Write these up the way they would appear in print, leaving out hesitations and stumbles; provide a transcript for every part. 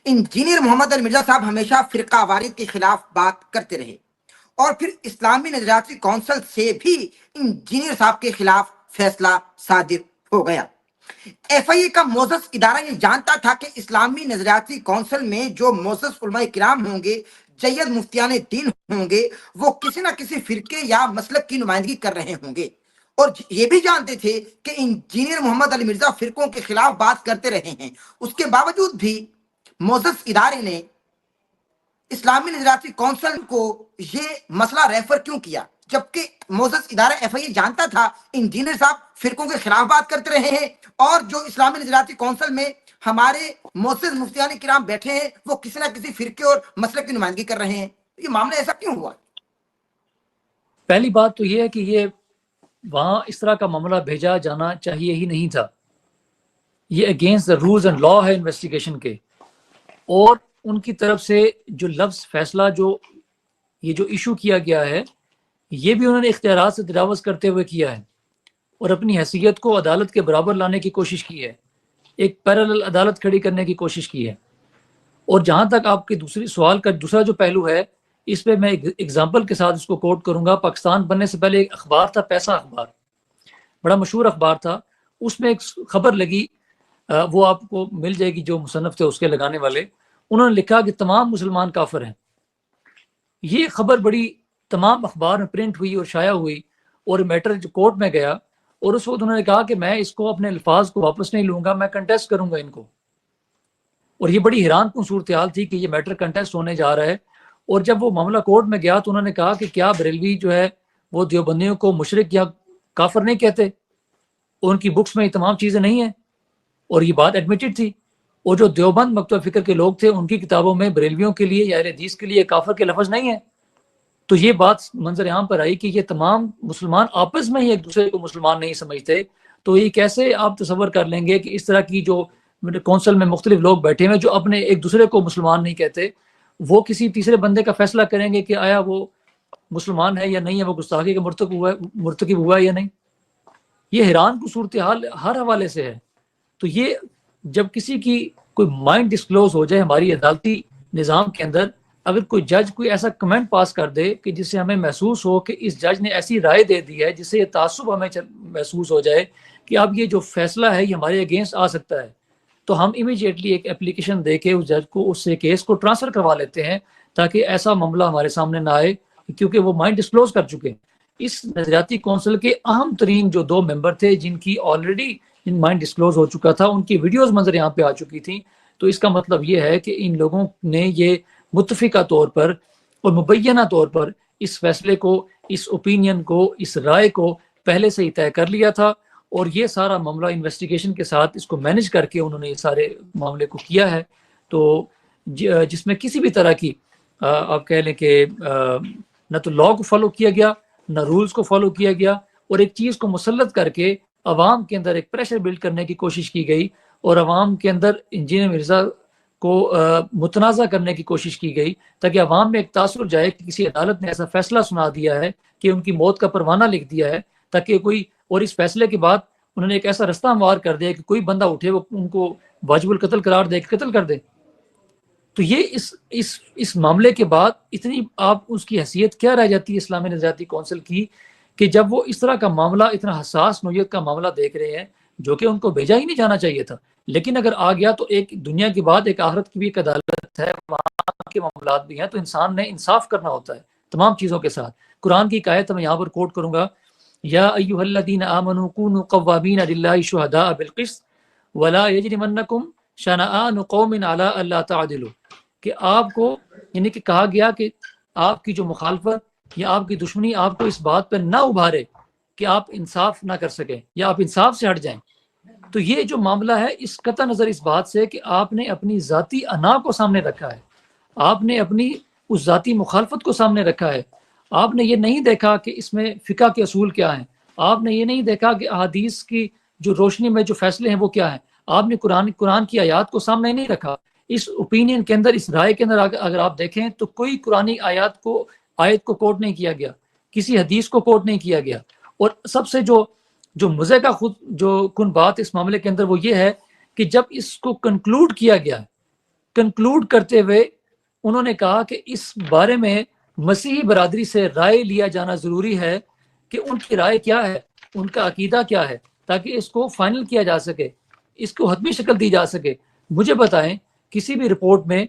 Engineer محمد علی مرزا صاحب ہمیشہ فرقہ واریت کے خلاف بات کرتے رہے، اور پھر اسلامی نظریاتی کونسل سے بھی انجینئر صاحب کے خلاف فیصلہ صادر ہو گیا۔ ایف آئی اے کا معزز ادارہ یہ جانتا تھا کہ اسلامی نظریاتی کونسل میں جو معزز علماء کرام ہوں گے، جید مفتیان دین ہوں گے، وہ کسی نہ کسی فرقے یا مسلک کی نمائندگی کر رہے ہوں گے، اور یہ بھی جانتے تھے کہ انجینئر محمد علی مرزا فرقوں کے خلاف بات کرتے رہے ہیں۔ اس کے باوجود بھی معزز ادارے نے اسلامی نظریاتی کونسل کو یہ مسئلہ ریفر کیوں کیا، جبکہ معزز ادارہ ایف آئی اے جانتا تھا انجینئر صاحب فرقوں کے خلاف بات کرتے رہے ہیں، اور جو اسلامی نظریاتی کونسل میں ہمارے معزز مفتیان کرام بیٹھے ہیں وہ کسی نہ کسی فرقے اور مسلک کی نمائندگی کر رہے ہیں؟ یہ معاملہ ایسا کیوں ہوا؟ پہلی بات تو یہ ہے کہ یہ وہاں اس طرح کا معاملہ بھیجا جانا چاہیے ہی نہیں تھا۔ یہ اگینسٹ دا رولز اینڈ لا ہے انویسٹیگیشن کے، اور ان کی طرف سے جو لفظ فیصلہ یہ جو ایشو کیا گیا ہے، یہ بھی انہوں نے اختیارات سے تجاوز کرتے ہوئے کیا ہے، اور اپنی حیثیت کو عدالت کے برابر لانے کی کوشش کی ہے، ایک پیرالل عدالت کھڑی کرنے کی کوشش کی ہے۔ اور جہاں تک آپ کے دوسری سوال کا دوسرا جو پہلو ہے، اس پہ میں ایگزامپل کے ساتھ اس کو کوٹ کروں گا۔ پاکستان بننے سے پہلے ایک اخبار تھا، پیسہ اخبار، بڑا مشہور اخبار تھا۔ اس میں ایک خبر لگی، وہ آپ کو مل جائے گی، جو مصنف تھے اس کے لگانے والے، انہوں نے لکھا کہ تمام مسلمان کافر ہیں۔ یہ خبر بڑی تمام اخبار میں پرنٹ ہوئی اور شائع ہوئی، اور میٹر جو کورٹ میں گیا، اور اس وقت انہوں نے کہا کہ میں اس کو اپنے الفاظ کو واپس نہیں لوں گا، میں کنٹیسٹ کروں گا ان کو۔ اور یہ بڑی حیران کن صورتحال تھی کہ یہ میٹر کنٹیسٹ ہونے جا رہا ہے۔ اور جب وہ معاملہ کورٹ میں گیا تو انہوں نے کہا کہ کیا بریلوی جو ہے وہ دیوبندیوں کو مشرک یا کافر نہیں کہتے، ان کی بکس میں یہ تمام چیزیں نہیں ہیں، اور یہ بات ایڈمیٹڈ تھی۔ اور جو دیوبند مکتبہ فکر کے لوگ تھے، ان کی کتابوں میں بریلویوں کے لیے یا اہل حدیث کے لیے کافر کے لفظ نہیں ہیں۔ تو یہ بات منظر عام پر آئی کہ یہ تمام مسلمان آپس میں ہی ایک دوسرے کو مسلمان نہیں سمجھتے۔ تو یہ کیسے آپ تصور کر لیں گے کہ اس طرح کی جو کونسل میں مختلف لوگ بیٹھے ہیں جو اپنے ایک دوسرے کو مسلمان نہیں کہتے، وہ کسی تیسرے بندے کا فیصلہ کریں گے کہ آیا وہ مسلمان ہے یا نہیں ہے، وہ گستاخی کا مرتکب ہوا ہے یا نہیں؟ یہ حیران کو صورتحال ہر حوالے سے ہے۔ تو یہ جب کسی کی کوئی مائنڈ ڈسکلوز ہو جائے ہماری عدالتی نظام کے اندر، اگر کوئی جج کوئی ایسا کمنٹ پاس کر دے کہ جس سے ہمیں محسوس ہو کہ اس جج نے ایسی رائے دے دی ہے جس سے یہ تعصب ہمیں محسوس ہو جائے کہ اب یہ جو فیصلہ ہے یہ ہمارے اگینسٹ آ سکتا ہے، تو ہم امیڈیٹلی ایک اپلیکیشن دے کے اس جج کو اس سے کیس کو ٹرانسفر کروا لیتے ہیں تاکہ ایسا معاملہ ہمارے سامنے نہ آئے، کیونکہ وہ مائنڈ ڈسکلوز کر چکے۔ اس نظریاتی کونسل کے اہم ترین جو 2 ممبر تھے جن کی آلریڈی مائنڈ ڈسکلوز ہو چکا تھا، ان کی ویڈیوز منظر یہاں پہ آ چکی تھیں۔ تو اس کا مطلب یہ ہے کہ ان لوگوں نے یہ متفقہ طور پر اور مبینہ طور پر اس فیصلے کو، اس اوپینین کو، اس رائے کو پہلے سے ہی طے کر لیا تھا، اور یہ سارا معاملہ انویسٹیگیشن کے ساتھ اس کو مینج کر کے انہوں نے یہ سارے معاملے کو کیا ہے۔ تو جس میں کسی بھی طرح کی آپ کہہ لیں کہ نہ تو لا کو فالو کیا گیا، نہ رولز کو فالو کیا گیا، اور ایک چیز کو مسلط کر کے عوام کے اندر ایک پریشر بلڈ کرنے کی کوشش کی گئی، اور عوام کے اندر انجینئر مرزا کو متنازع کرنے کی کوشش کی گئی تاکہ عوام میں ایک تاثر جائے کہ کسی عدالت نے ایسا فیصلہ سنا دیا ہے کہ ان کی موت کا پروانہ لکھ دیا ہے، تاکہ کوئی، اور اس فیصلے کے بعد انہوں نے ایک ایسا رستہ ہموار کر دیا کہ کوئی بندہ اٹھے وہ ان کو واجب القتل قرار دے کے قتل کر دے۔ تو یہ اس معاملے کے بعد اتنی آپ اس کی حیثیت کیا رہ جاتی ہے اسلامی نظریاتی کونسل کی، کہ جب وہ اس طرح کا معاملہ، اتنا حساس نوعیت کا معاملہ دیکھ رہے ہیں جو کہ ان کو بھیجا ہی نہیں جانا چاہیے تھا، لیکن اگر آ گیا تو ایک دنیا کی بات، ایک آخرت کی بھی ایک عدالت ہے، وہاں کے معاملات بھی ہیں، تو انسان نے انصاف کرنا ہوتا ہے تمام چیزوں کے ساتھ۔ قرآن کی ایک آیت میں یہاں پر کوٹ کروں گا، یا ایھا الذین آمنوا کونوا قوامین للہ شہداء بالقسط ولا یجرمنکم شنآن قوم علی الا تعدلوا، کہ آپ کو، یعنی کہ کہا گیا کہ آپ کی جو مخالفت یا آپ کی دشمنی آپ کو اس بات پہ نہ ابھارے کہ آپ انصاف نہ کر سکیں یا آپ انصاف سے ہٹ جائیں۔ تو یہ جو معاملہ ہے اس قطع نظر اس بات سے کہ آپ نے اپنی ذاتی انا کو سامنے رکھا ہے، آپ نے اپنی اس ذاتی مخالفت کو سامنے رکھا ہے، آپ نے یہ نہیں دیکھا کہ اس میں فقہ کے اصول کیا ہیں، آپ نے یہ نہیں دیکھا کہ احادیث کی جو روشنی میں جو فیصلے ہیں وہ کیا ہیں، آپ نے قرآن کی آیات کو سامنے نہیں رکھا۔ اس اوپینین کے اندر، اس رائے کے اندر اگر آپ دیکھیں تو کوئی قرآنی آیت کو کوٹ نہیں کیا گیا، کسی حدیث کو کوٹ نہیں کیا گیا۔ اور سب سے جو مزے کا کن بات اس معاملے کے اندر وہ یہ ہے کہ جب اس کو کنکلوڈ کیا گیا کنکلوڈ کرتے ہوئے انہوں نے کہا کہ اس بارے میں مسیحی برادری سے رائے لیا جانا ضروری ہے کہ ان کی رائے کیا ہے، ان کا عقیدہ کیا ہے، تاکہ اس کو فائنل کیا جا سکے، اس کو حتمی شکل دی جا سکے۔ مجھے بتائیں کسی بھی رپورٹ میں،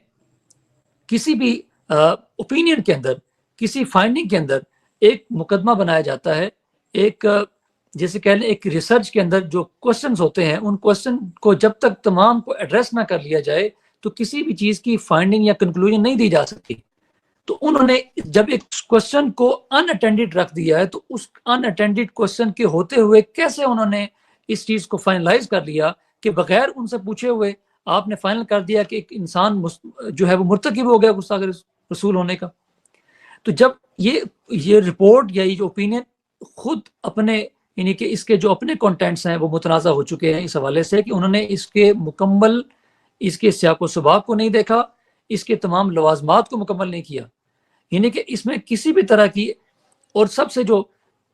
کسی بھی اوپینین کے اندر، کسی فائنڈنگ کے اندر ایک مقدمہ بنایا جاتا ہے، ایک جیسے کہہ لیں ایک ریسرچ کے اندر جو کوسچنز ہوتے ہیں، ان کوسچن کو جب تک تمام کو ایڈریس نہ کر لیا جائے تو کسی بھی چیز کی فائنڈنگ یا کنکلوژن نہیں دی جا سکتی۔ تو انہوں نے جب ایک کوسچن کو ان اٹینڈڈ رکھ دیا ہے تو اس ان اٹینڈڈ کوسچن کے ہوتے ہوئے کیسے انہوں نے اس چیز کو فائنلائز کر لیا کہ بغیر ان سے پوچھے ہوئے آپ نے فائنل کر دیا کہ ایک انسان جو ہے وہ مرتکب ہو گیا گستاخ رسول ہونے کا۔ تو جب یہ رپورٹ یا یہ جو اوپینین خود اپنے یعنی کہ اس کے جو اپنے کنٹینٹس ہیں وہ متنازع ہو چکے ہیں اس حوالے سے کہ انہوں نے اس کے مکمل اس کے سیاق و سباق کو نہیں دیکھا، اس کے تمام لوازمات کو مکمل نہیں کیا، یعنی کہ اس میں کسی بھی طرح کی، اور سب سے جو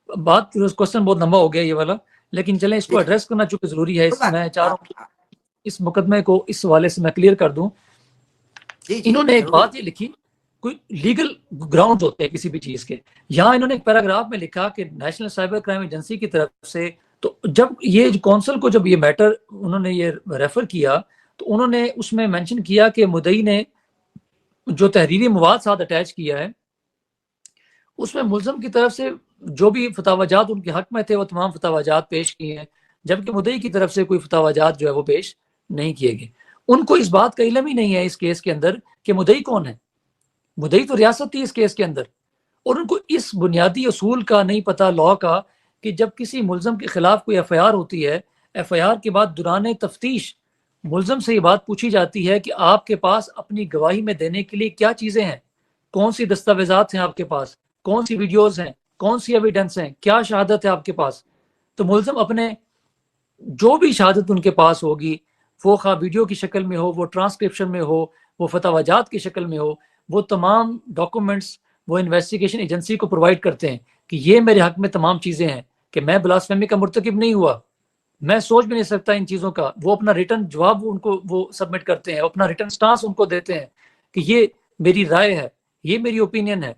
بات کوسچن بہت لمبا ہو گیا یہ والا، لیکن چلیں اس کو ایڈریس کرنا چونکہ ضروری ہے، میں چاہ رہا ہوں اس مقدمے کو اس حوالے سے میں کلیئر کر دوں۔ انہوں نے ایک بات یہ لکھی، کوئی لیگل گراؤنڈ ہوتے ہیں کسی بھی چیز کے، یہاں انہوں نے ایک پیراگراف میں لکھا کہ نیشنل سائبر کرائم ایجنسی کی طرف سے، تو جب یہ کونسل کو جب یہ میٹر انہوں نے یہ ریفر کیا تو انہوں نے اس میں مینشن کیا کہ مدعی نے جو تحریری مواد ساتھ اٹیچ کیا ہے اس میں ملزم کی طرف سے جو بھی فتویٰ جات ان کے حق میں تھے وہ تمام فتویٰ جات پیش کیے ہیں، جبکہ مدعی کی طرف سے کوئی فتویٰ جات جو ہے وہ پیش نہیں کیے گئے۔ ان کو اس بات کا علم ہی نہیں ہے اس کیس کے اندر کہ مدعی کون ہے، مدعی تو ریاست تھی اس کیس کے اندر، اور ان کو اس بنیادی اصول کا نہیں پتا لاء کا کہ جب کسی ملزم کے خلاف کوئی ایف آئی آر ہوتی ہے، ایف آئی آر کے بعد دوران تفتیش ملزم سے یہ بات پوچھی جاتی ہے کہ آپ کے پاس اپنی گواہی میں دینے کے لیے کیا چیزیں ہیں، کون سی دستاویزات ہیں آپ کے پاس، کون سی ویڈیوز ہیں، کون سی ایویڈنس ہیں، کیا شہادت ہے آپ کے پاس۔ تو ملزم اپنے جو بھی شہادت ان کے پاس ہوگی، وہ خواہ ویڈیو کی شکل میں ہو، وہ ٹرانسکرپشن میں ہو، وہ فتویٰ جات کی شکل میں ہو، وہ تمام ڈاکومنٹس وہ انویسٹیگیشن ایجنسی کو پرووائڈ کرتے ہیں کہ یہ میرے حق میں تمام چیزیں ہیں، کہ میں بلاسفیمی کا مرتکب نہیں ہوا، میں سوچ بھی نہیں سکتا ان چیزوں کا۔ وہ اپنا ریٹن جواب ان کو وہ سبمٹ کرتے ہیں، اپنا ریٹن سٹانس ان کو دیتے ہیں کہ یہ میری رائے ہے، یہ میری اوپینین ہے،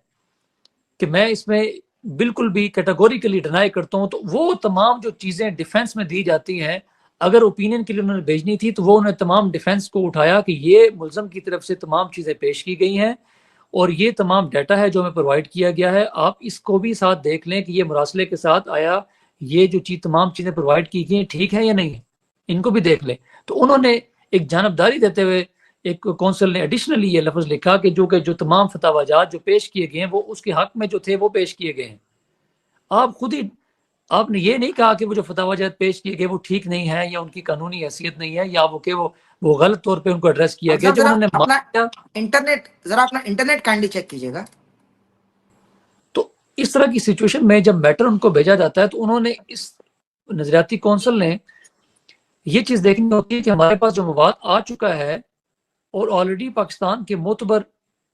کہ میں اس میں بالکل بھی کیٹیگوریکلی ڈینائی کرتا ہوں۔ تو وہ تمام جو چیزیں ڈیفینس میں دی جاتی ہیں، اگر اوپینین کے لیے انہوں نے بھیجنی تھی تو وہ انہوں نے تمام ڈیفینس کو اٹھایا کہ یہ ملزم کی طرف سے تمام چیزیں پیش کی گئی ہیں اور یہ تمام ڈیٹا ہے جو ہمیں پرووائڈ کیا گیا ہے، آپ اس کو بھی ساتھ دیکھ لیں کہ یہ مراسلے کے ساتھ آیا، یہ جو تمام چیزیں پرووائڈ کی گئی ہیں ٹھیک ہے یا نہیں ہے، ان کو بھی دیکھ لیں۔ تو انہوں نے ایک جانبداری دیتے ہوئے ایک کونسل نے ایڈیشنلی یہ لفظ لکھا کہ جو تمام فتویٰ جات جو پیش کیے گئے ہیں وہ اس کے حق میں جو تھے وہ پیش کیے گئے ہیں۔ آپ خود ہی آپ نے یہ نہیں کہا کہ وہ جو فتویٰ جات پیش کیے گئے وہ ٹھیک نہیں ہے یا ان کی قانونی حیثیت نہیں ہے یا وہ غلط طور پہ ان کو ایڈریس کیا گیا۔ جو انہوں نے انٹرنیٹ کائنڈلی چیک کیجیے گا۔ تو اس طرح کی سچویشن میں جب میٹر ان کو بھیجا جاتا ہے تو انہوں نے اس نظریاتی کونسل نے یہ چیز دیکھنی ہوتی ہے کہ ہمارے پاس جو مواد آ چکا ہے اور آلریڈی پاکستان کے معتبر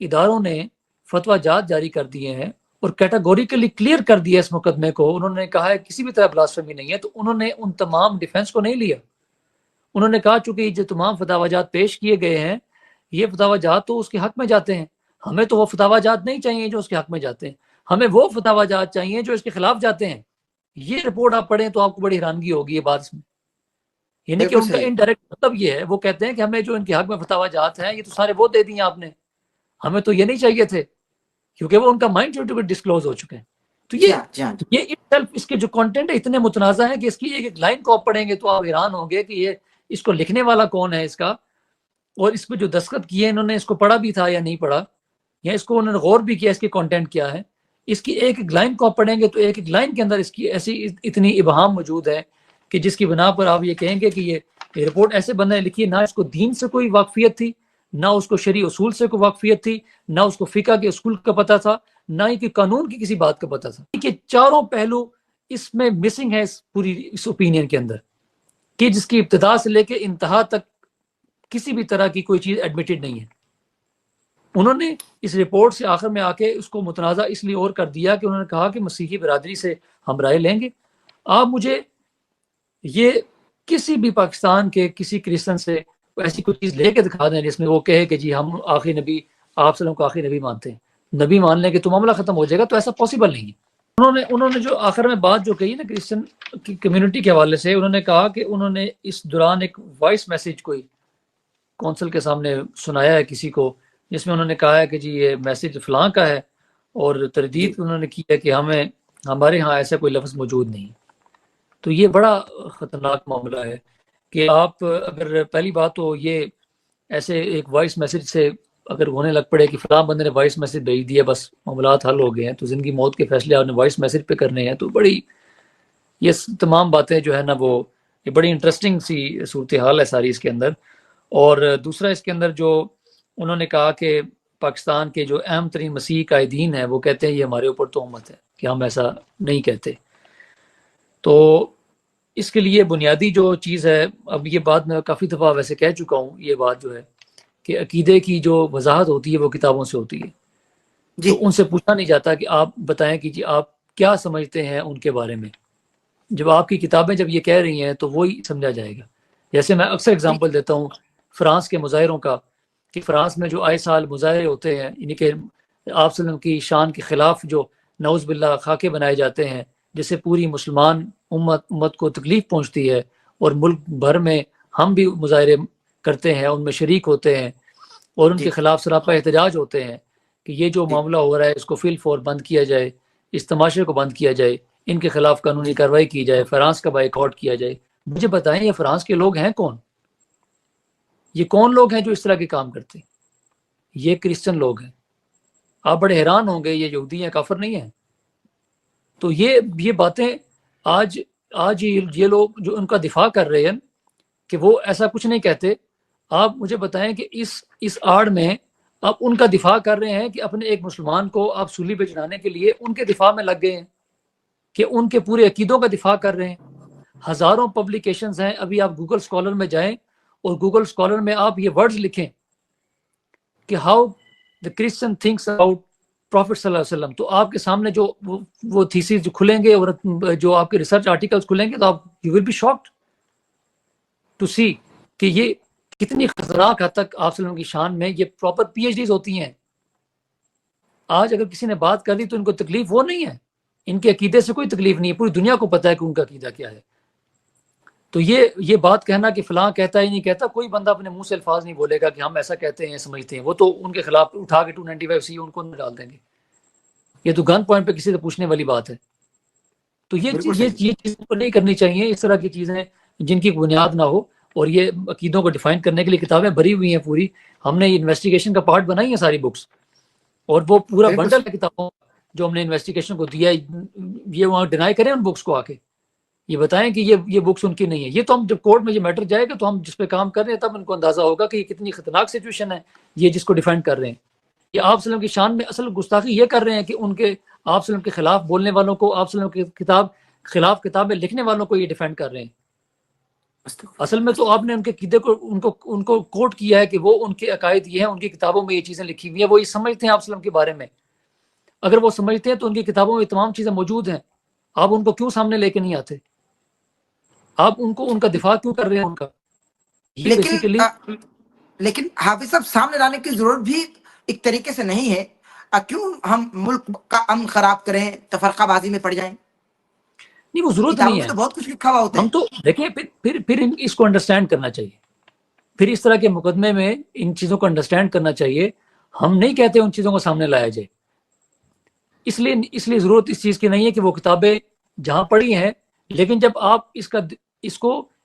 اداروں نے فتویٰ جات جاری کر دیے ہیں اور کیٹیگوریکلی کلیئر کر دیا اس مقدمے کو، انہوں نے کہا ہے کسی بھی طرح بلاسفیمی نہیں ہے، تو انہوں نے ان تمام ڈیفینس کو نہیں لیا۔ انہوں نے کہا چونکہ جو تمام فتویٰ جات پیش کیے گئے ہیں یہ فتویٰ جات تو اس کے حق میں جاتے ہیں، ہمیں تو وہ فتویٰ جات نہیں چاہیے جو اس کے حق میں جاتے ہیں، ہمیں وہ فتویٰ جات چاہیے جو اس کے خلاف جاتے ہیں۔ یہ رپورٹ آپ پڑھیں تو آپ کو بڑی حیرانگی ہوگی یہ بات اس میں، یعنی کہ ان کا انڈائریکٹ مطلب یہ ہے، وہ کہتے ہیں کہ ہمیں جو ان کے حق میں فتویٰ جات ہیں یہ تو سارے وہ دے دیے آپ نے، ہمیں تو یہ نہیں چاہیے تھے، کیونکہ وہ ان کا مائنڈ ڈسکلوز ہو چکے ہیں۔ تو یہ اس کے جو کانٹینٹ ہے اتنے متنازع ہیں کہ اس کی ایک لائن کو آپ پڑھیں گے تو آپ حیران ہوں گے کہ یہ اس کو لکھنے والا کون ہے اس کا، اور اس پہ جو دستخط کیے انہوں نے اس کو پڑھا بھی تھا یا نہیں پڑھا، یا اس کو انہوں نے غور بھی کیا اس کے کانٹینٹ کیا ہے۔ اس کی ایک لائن کو آپ پڑھیں گے تو ایک لائن کے اندر اس کی ایسی اتنی ابہام موجود ہے کہ جس کی بنا پر آپ یہ کہیں گے کہ یہ رپورٹ ایسے بندے نے لکھی ہے، نہ اس کو دین سے کوئی واقفیت تھی، نہ اس کو شرعی اصول سے کوئی واقفیت تھی، نہ اس کو فقہ کے اصول کا پتہ تھا، نہ ہی کہ قانون کی کسی بات کا پتہ تھا۔ کہ چاروں پہلو اس میں مسنگ ہے اس پوری اس اوپینین کے اندر، کہ جس کی ابتدا سے لے کے انتہا تک کسی بھی طرح کی کوئی چیز ایڈمیٹڈ نہیں ہے۔ انہوں نے اس رپورٹ سے آخر میں آ کے اس کو متنازع اس لیے اور کر دیا کہ انہوں نے کہا کہ مسیحی برادری سے ہم رائے لیں گے، آپ مجھے یہ کسی بھی پاکستان کے کسی کرسچن سے ایسی کوئی چیز لے کے دکھا دیں جس میں وہ کہے کہ جی ہم آخری نبی آپ صلی اللہ علیہ وسلم کو آخری نبی مانتے ہیں، نبی مان لیں کہ تو معاملہ ختم ہو جائے گا، تو ایسا پاسبل نہیں ہے۔ انہوں نے جو آخر میں بات جو کہی نا کرسچن کی کمیونٹی کے حوالے سے، انہوں نے کہا کہ انہوں نے اس دوران ایک وائس میسج کوئی کونسل کے سامنے سنایا ہے کسی کو، جس میں انہوں نے کہا ہے کہ جی یہ میسج فلاں کا ہے، اور تردید جی انہوں نے کی ہے کہ ہمارے ہاں ایسا کوئی لفظ موجود نہیں۔ تو یہ بڑا خطرناک معاملہ ہے کہ آپ اگر پہلی بات تو یہ ایسے ایک وائس میسج سے اگر ہونے لگ پڑے کہ فلاں بندے نے وائس میسج بھیج دیا بس معاملات حل ہو گئے ہیں، تو زندگی موت کے فیصلے آپ نے وائس میسج پہ کرنے ہیں، تو بڑی یہ تمام باتیں جو ہے نا وہ یہ بڑی انٹرسٹنگ سی صورتحال ہے ساری اس کے اندر۔ اور دوسرا اس کے اندر جو انہوں نے کہا کہ پاکستان کے جو اہم ترین مسیحی قائدین ہیں وہ کہتے ہیں یہ ہمارے اوپر تہمت ہے کہ ہم ایسا نہیں کہتے۔ تو اس کے لیے بنیادی جو چیز ہے، اب یہ بات میں کافی دفعہ ویسے کہہ چکا ہوں، یہ بات جو ہے کہ عقیدے کی جو وضاحت ہوتی ہے وہ کتابوں سے ہوتی ہے۔ جی تو ان سے پوچھا نہیں جاتا کہ آپ بتائیں کہ جی آپ کیا سمجھتے ہیں ان کے بارے میں، جب آپ کی کتابیں جب یہ کہہ رہی ہیں تو وہی سمجھا جائے گا۔ جیسے میں اکثر جی اگزامپل دیتا ہوں فرانس کے مظاہروں کا، کہ فرانس میں جو آئے سال مظاہرے ہوتے ہیں، یعنی کہ آپ صلی اللہ علیہ وسلم کی شان کے خلاف جو نعوذ باللہ خاکے بنائے جاتے ہیں، جس سے پوری مسلمان امت کو تکلیف پہنچتی ہے، اور ملک بھر میں ہم بھی مظاہرے کرتے ہیں، ان میں شریک ہوتے ہیں، اور ان جی کے خلاف سراپا احتجاج ہوتے ہیں کہ یہ جو جی معاملہ ہو رہا ہے اس کو فی الفور بند کیا جائے، اس تماشے کو بند کیا جائے، ان کے خلاف قانونی جی کارروائی کی جائے، فرانس کا بائیکاٹ کیا جائے۔ مجھے بتائیں یہ فرانس کے لوگ ہیں کون؟ یہ کون لوگ ہیں جو اس طرح کے کام کرتے ہیں؟ یہ کرسچن لوگ ہیں۔ آپ بڑے حیران ہوں گے، یہ یہودی ہیں، کافر نہیں ہیں۔ تو یہ باتیں آج یہ لوگ جو ان کا دفاع کر رہے ہیں کہ وہ ایسا کچھ نہیں کہتے، آپ مجھے بتائیں کہ اس آڑ میں آپ ان کا دفاع کر رہے ہیں کہ اپنے ایک مسلمان کو آپ سولی پہ چڑھانے کے لیے ان کے دفاع میں لگ گئے ہیں، کہ ان کے پورے عقیدوں کا دفاع کر رہے ہیں۔ ہزاروں پبلیکیشنز ہیں، ابھی آپ گوگل اسکالر میں جائیں اور گوگل اسکالر میں آپ یہ ورڈز لکھیں کہ how the Christian thinks about prophet صلی اللہ علیہ وسلم، تو آپ کے سامنے جو وہ تھیسز جو کھلیں گے اور جو آپ کے ریسرچ آرٹیکلز کھلیں گے، تو آپ you will be shocked to see کہ یہ کتنی خطرناک حد تک آپ صلی اللہ علیہ وسلم کی شان میں یہ پراپر پی ایچ ڈیز ہوتی ہیں۔ آج اگر کسی نے بات کر دی تو ان کو تکلیف وہ نہیں ہے، ان کے عقیدے سے کوئی تکلیف نہیں ہے، پوری دنیا کو پتہ ہے کہ ان کا عقیدہ کیا ہے۔ تو یہ بات کہنا کہ فلاں کہتا ہی نہیں کہتا، کوئی بندہ اپنے منہ سے الفاظ نہیں بولے گا کہ ہم ایسا کہتے ہیں سمجھتے ہیں، وہ تو ان کے خلاف اٹھا کے 295 ان کو ڈال دیں گے۔ یہ تو گن پوائنٹ پہ کسی سے پوچھنے والی بات ہے۔ تو یہ بالکل صحیح۔ چیزیں نہیں کرنی چاہیے، اس طرح کی چیزیں جن کی بنیاد نہ ہو، اور یہ عقیدوں کو ڈیفائن کرنے کے لیے کتابیں بھری ہوئی ہیں پوری، ہم نے انویسٹیگیشن کا پارٹ بنائی ہے ساری بکس، اور وہ پورا بالکل بنڈل ہے کتابوں جو ہم نے انویسٹیگیشن کو دیا ہے۔ یہ وہاں ڈینائی کریں ان بکس کو آ کے، یہ بتائیں کہ یہ بکس ان کی نہیں ہے۔ یہ تو ہم جب کورٹ میں یہ میٹر جائے گا تو ہم جس پہ کام کر رہے ہیں تب ان کو اندازہ ہوگا کہ یہ کتنی خطرناک سچویشن ہے، یہ جس کو ڈیفینڈ کر رہے ہیں۔ یہ آپ صلی اللہ علیہ وسلم کی شان میں اصل گستاخی یہ کر رہے ہیں کہ ان کے آپ صلی اللہ علیہ وسلم کے خلاف بولنے والوں کو، آپ صلی اللہ علیہ وسلم کی خلاف کتابیں لکھنے والوں کو یہ ڈیفینڈ کر رہے ہیں۔ اصل میں تو آپ نے ان کے عقیدے کو ان کو کوٹ کیا ہے کہ وہ ان کے عقائد یہ ہیں، ان کی کتابوں میں یہ چیزیں لکھی ہوئی ہیں، وہ یہ سمجھتے ہیں آپ صلی اللہ علیہ وسلم کے بارے میں۔ اگر وہ سمجھتے ہیں تو ان کی کتابوں میں تمام چیزیں موجود ہیں، آپ ان کو کیوں سامنے لے کے نہیں آتے؟ آپ ان کا دفاع کیوں کر رہے ہیں ان کا؟ یہ لیکن بیسیکلی لیکن حافظ صاحب سامنے لانے کی ضرورت بھی ایک طریقے سے نہیں ہے۔ کیوں ہم ملک کا امن خراب کریں، تفرقہ بازی میں پڑ جائیں؟ نہیں، وہ ضرورت کتابوں نہیں میں ہے۔ تو بہت کچھ لکھا ہوا ہوتا ہم ہے۔ تو دیکھیں پھر اس کو انڈرسٹینڈ کرنا چاہیے، پھر اس طرح کے مقدمے میں ان چیزوں کو انڈرسٹینڈ کرنا چاہیے۔ ہم نہیں کہتے ان چیزوں کو سامنے لایا جائے، اس لیے ضرورت اس چیز کی نہیں ہے کہ وہ کتابیں جہاں پڑھی ہیں، لیکن جب آپ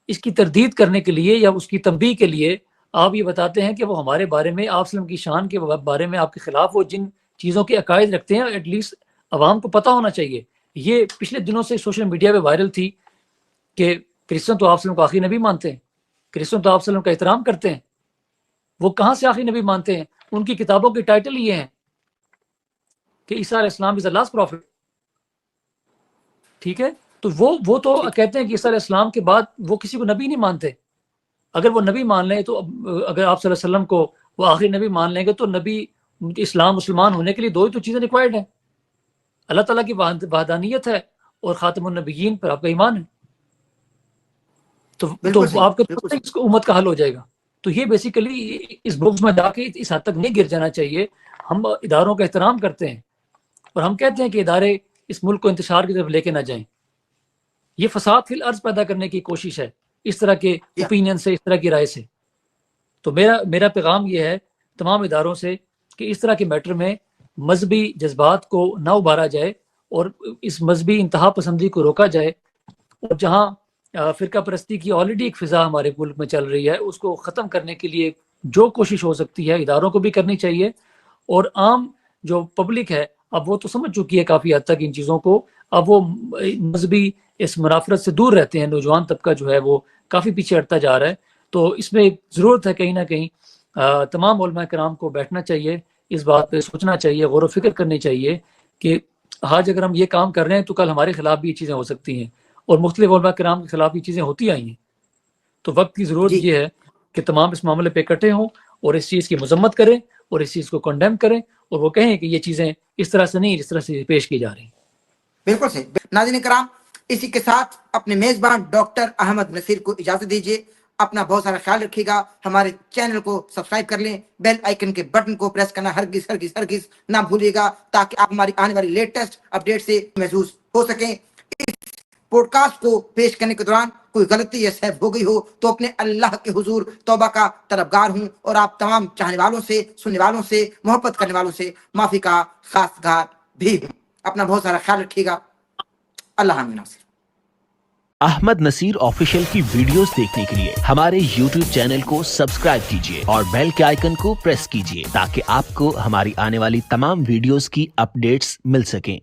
اس کی تردید کرنے کے لیے یا اس کی تنبیہ کے لیے آپ یہ بتاتے ہیں کہ وہ ہمارے بارے میں، آپ وسلم کی شان کے بارے میں آپ کے خلاف وہ جن چیزوں کے عقائد رکھتے ہیں، ایٹ لیسٹ عوام کو پتہ ہونا چاہیے۔ یہ پچھلے دنوں سے سوشل میڈیا پہ وائرل تھی کہ کرسچن تو آپ وسلم کو آخری نبی مانتے ہیں، کرسچن تو آپ وسلم کا احترام کرتے ہیں۔ وہ کہاں سے آخری نبی مانتے ہیں؟ ان کی کتابوں کی ٹائٹل یہ ہیں کہ عیسیٰ علیہ السلام از the last prophet۔ ٹھیک ہے، تو وہ تو ٹھیک۔ کہتے ہیں کہ عیسیٰ علیہ السلام کے بعد وہ کسی کو نبی نہیں مانتے۔ اگر وہ نبی مان لیں تو اگر آپ صلی اللہ علیہ وسلم کو وہ آخری نبی مان لیں گے تو نبی اسلام مسلمان ہونے کے لیے دو ہی تو چیزیں ریکوائرڈ ہیں، اللہ تعالیٰ کی وحدانیت ہے اور خاتم النبیین پر آپ کا ایمان ہے۔ تو بالکل صحیح، آپ کو بالکل اس صحیح۔ کو امت کا حل ہو جائے گا۔ تو یہ بیسیکلی اس بکس میں جا کے اس حد تک نہیں گر جانا چاہیے. ہم اداروں کا احترام کرتے ہیں اور ہم کہتے ہیں کہ ادارے اس ملک کو انتشار کی طرف لے کے نہ جائیں. یہ فساد فی الارض پیدا کرنے کی کوشش ہے اس طرح کے اوپینین سے, اس طرح کی رائے سے. تو میرا پیغام یہ ہے تمام اداروں سے کہ اس طرح کے میٹر میں مذہبی جذبات کو نہ ابھارا جائے اور اس مذہبی انتہا پسندی کو روکا جائے. اور جہاں فرقہ پرستی کی آلریڈی ایک فضا ہمارے ملک میں چل رہی ہے, اس کو ختم کرنے کے لیے جو کوشش ہو سکتی ہے اداروں کو بھی کرنی چاہیے. اور عام جو پبلک ہے اب وہ تو سمجھ چکی ہے کافی حد تک ان چیزوں کو, اب وہ مذہبی اس منافرت سے دور رہتے ہیں. نوجوان طبقہ جو ہے وہ کافی پیچھے ہٹتا جا رہا ہے. تو اس میں ضرورت ہے کہیں نہ کہیں تمام علماء کرام کو بیٹھنا چاہیے, اس بات پہ سوچنا چاہیے, غور و فکر کرنی چاہیے کہ آج اگر ہم یہ کام کر رہے ہیں تو کل ہمارے خلاف بھی یہ چیزیں ہو سکتی ہیں, اور مختلف علماء کرام کے خلاف یہ چیزیں ہوتی آئی ہیں. تو وقت کی ضرورت یہ ہے کہ تمام اس معاملے پہ اکٹھے ہوں اور اس چیز کی مذمت کریں اور اس چیز کو کنڈیم کریں, اور وہ کہیں کہ یہ چیزیں اس طرح سے نہیں جس طرح سے پیش کی جا رہی ہیں. بالکل صحیح. ناظرین کرام, اسی کے ساتھ اپنے میزبان ڈاکٹر احمد نصیر کو اجازت دیجیے. اپنا بہت سارا خیال رکھیے گا. ہمارے چینل کو سبسکرائب کر لیں, بیل آئیکن کے بٹن کو پریس کرنا ہرگز نہ بھولیے گا, تاکہ آپ ہماری آنے والی لیٹسٹ اپڈیٹ سے محظوظ ہو سکیں. اس پوڈ کاسٹ کو پیش کرنے کے دوران کوئی غلطی یا سہو ہو گئی ہو تو اپنے اللہ کے حضور توبہ کا طلبگار ہوں, اور آپ تمام چاہنے والوں سے, سننے والوں سے, محبت کرنے والوں سے معافی کا خواستگار بھی ہوں. اپنا بہت سارا خیال رکھیے گا. اللہ حافظ. ناصر احمد نصیر آفیشیل کی ویڈیوز دیکھنے کے لیے ہمارے یوٹیوب چینل کو سبسکرائب کیجیے اور بیل کے آئیکن کو پریس کیجیے تاکہ آپ کو ہماری آنے والی تمام ویڈیوز کی اپڈیٹس مل سکیں.